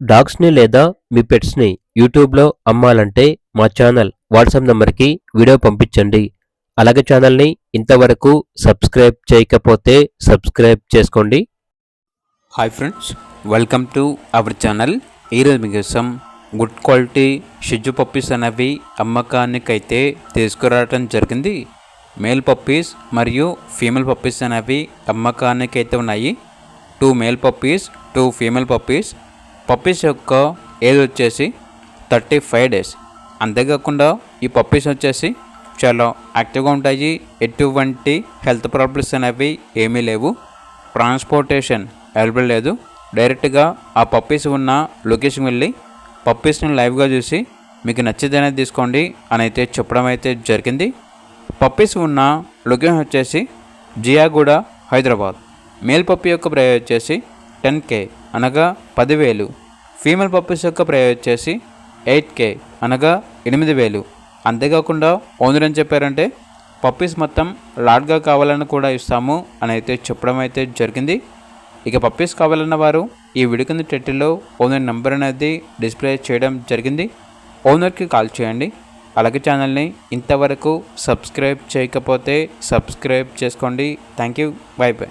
డాగ్స్ని లేదా మీ పెట్స్ని యూట్యూబ్లో అమ్మాలంటే మా ఛానల్ వాట్సాప్ నంబర్కి వీడియో పంపించండి. అలాగే ఛానల్ని ఇంతవరకు సబ్స్క్రైబ్ చేయకపోతే సబ్స్క్రైబ్ చేసుకోండి. Hi friends, welcome to our channel. ఈరోజు మీకోసం గుడ్ క్వాలిటీ షిజ్జు పప్పీస్ అనేవి అమ్మకానికైతే తీసుకురావడం జరిగింది. మేల్ పప్పీస్ మరియు ఫీమేల్ పప్పీస్ అనేవి అమ్మకానికైతే ఉన్నాయి. 2 male puppies, 2 female puppies. Puppies యొక్క ఏజ్ వచ్చేసి 35 డేస్. అంతేకాకుండా ఈ పప్పీస్ వచ్చేసి చాలా యాక్టివ్గా ఉంటాయి. ఎటువంటి హెల్త్ ప్రాబ్లమ్స్ అనేవి ఏమీ లేవు. ట్రాన్స్పోర్టేషన్ అవైలబుల్ లేదు. డైరెక్ట్గా ఆ పప్పీస్ ఉన్న లొకేషన్ వెళ్ళి పప్పీస్ని లైవ్గా చూసి మీకు నచ్చితేనే తీసుకోండి అని అయితే చెప్పడం అయితే జరిగింది. పప్పీస్ ఉన్న లొకేషన్ వచ్చేసి జియాగూడ, హైదరాబాద్. మేల్ పప్పీ యొక్క ప్రైస్ వచ్చేసి 10K అనగా 10,000. ఫీమేల్ పప్పీస్ యొక్క ప్రైస్ వచ్చేసి 8K అనగా 8,000. అంతేకాకుండా ఓనర్ అని చెప్పారంటే పప్పీస్ మొత్తం లాట్గా కావాలని కూడా ఇస్తాము అని అయితే చెప్పడం అయితే జరిగింది. ఇక పప్పీస్ కావాలన్న వారు ఈ వీడియో కింద టైటిల్లో ఓనర్ నెంబర్ అనేది డిస్ప్లే చేయడం జరిగింది. ఓనర్కి కాల్ చేయండి. అలాగే ఛానల్ని ఇంతవరకు సబ్స్క్రైబ్ చేయకపోతే సబ్స్క్రైబ్ చేసుకోండి. Thank you. By by.